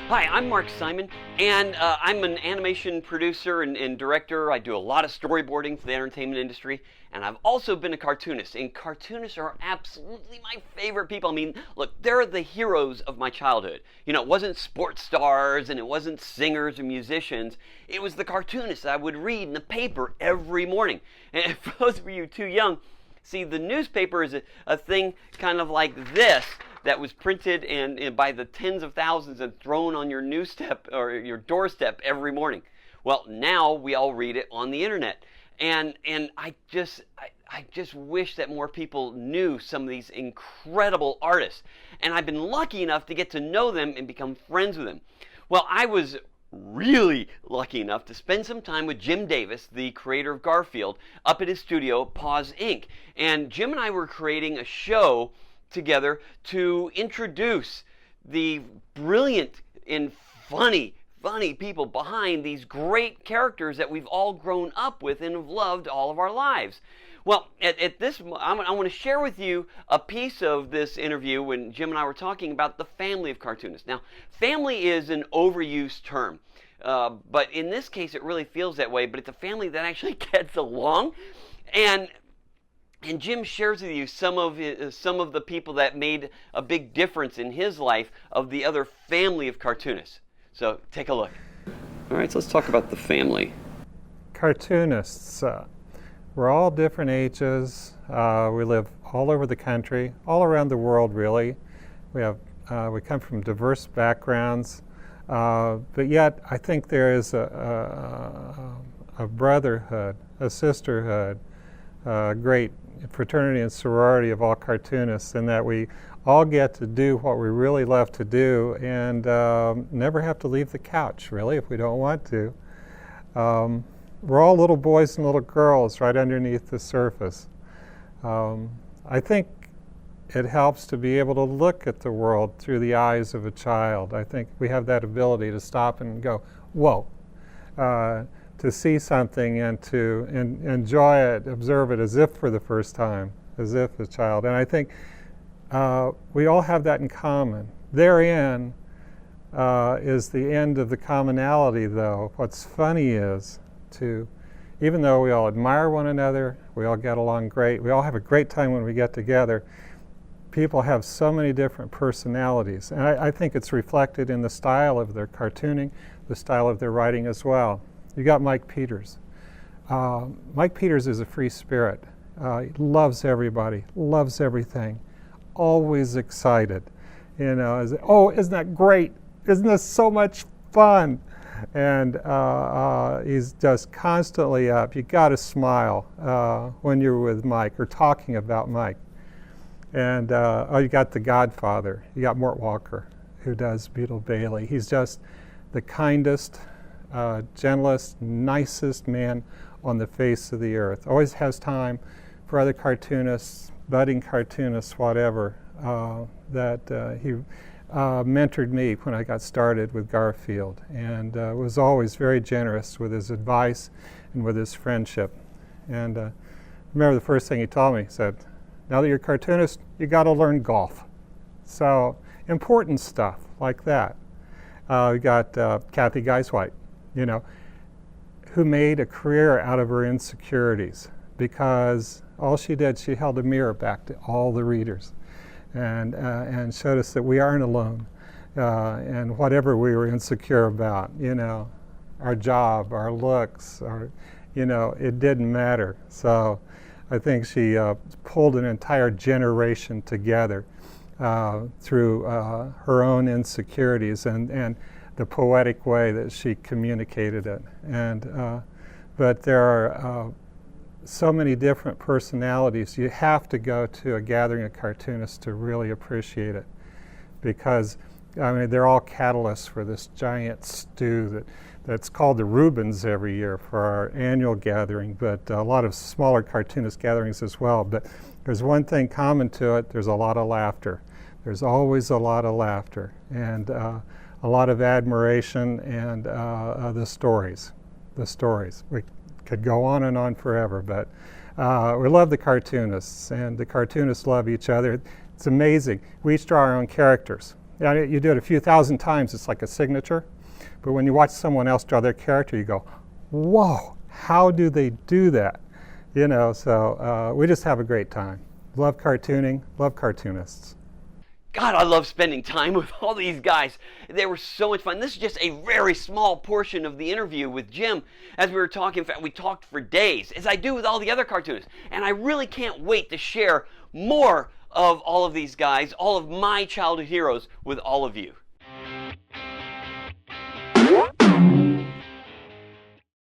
Hi, I'm Mark Simon, and I'm an animation producer and director. I do a lot of storyboarding for the entertainment industry, and I've also been a cartoonist. And cartoonists are absolutely my favorite people. I mean, look, they're the heroes of my childhood. You know, it wasn't sports stars and it wasn't singers or musicians. It was the cartoonists I would read in the paper every morning. And for those of you too young, see, the newspaper is a thing kind of like this that was printed and by the tens of thousands and thrown on your newsstep or your doorstep every morning. Well, now we all read it on the internet, and I just wish that more people knew some of these incredible artists, and I've been lucky enough to get to know them and become friends with them. Well, I was really lucky enough to spend some time with Jim Davis, the creator of Garfield, up at his studio, Paws Inc. And Jim and I were creating a show together to introduce the brilliant and funny people behind these great characters that we've all grown up with and have loved all of our lives. Well, at this, I want to share with you a piece of this interview when Jim and I were talking about the family of cartoonists. Now, family is an overused term, but in this case it really feels that way, but it's a family that actually gets along. And Jim shares with you some of the people that made a big difference in his life of the other family of cartoonists. So take a look. All right, so let's talk about the family. Cartoonists. We're all different ages. We live all over the country, all around the world, really. We come from diverse backgrounds, but yet I think there is a brotherhood, a sisterhood, great fraternity and sorority of all cartoonists, in that we all get to do what we really love to do and never have to leave the couch, really, if we don't want to. We're all little boys and little girls right underneath the surface. I think it helps to be able to look at the world through the eyes of a child. I think we have that ability to stop and go, whoa. To see something and to enjoy it, observe it as if for the first time, as if a child. And I think we all have that in common. Therein is the end of the commonality, though. What's funny is, even though we all admire one another, we all get along great, we all have a great time when we get together, people have so many different personalities. And I think it's reflected in the style of their cartooning, the style of their writing as well. You got Mike Peters. Mike Peters is a free spirit. He loves everybody, loves everything, always excited. You know, oh, isn't that great? Isn't this so much fun? And he's just constantly up. You got to smile when you're with Mike or talking about Mike. And you got the Godfather. You got Mort Walker, who does Beetle Bailey. He's just the kindest, gentlest, nicest man on the face of the earth. Always has time for other cartoonists, budding cartoonists, whatever. He mentored me when I got started with Garfield, and was always very generous with his advice and with his friendship. And I remember the first thing he told me, he said, now that you're a cartoonist, you got to learn golf. So important stuff like that. We got Kathy Geiswhite, you know, who made a career out of her insecurities, because all she did, she held a mirror back to all the readers and showed us that we aren't alone, and whatever we were insecure about, you know, our job, our looks, it didn't matter. So I think she pulled an entire generation together through her own insecurities and the poetic way that she communicated it. But there are so many different personalities. You have to go to a gathering of cartoonists to really appreciate it, because they're all catalysts for this giant stew that's called the Rubens every year for our annual gathering, but a lot of smaller cartoonist gatherings as well. But there's one thing common to it: there's a lot of laughter. There's always a lot of laughter and a lot of admiration, and the stories. We could go on and on forever, but we love the cartoonists, and the cartoonists love each other. It's amazing. We each draw our own characters. Yeah, you do it a few thousand times, it's like a signature. But when you watch someone else draw their character, you go, whoa, how do they do that? You know, so we just have a great time. Love cartooning, love cartoonists. God, I love spending time with all these guys. They were so much fun. This is just a very small portion of the interview with Jim. As we were talking, in fact, we talked for days, as I do with all the other cartoonists. And I really can't wait to share more of all of these guys, all of my childhood heroes, with all of you.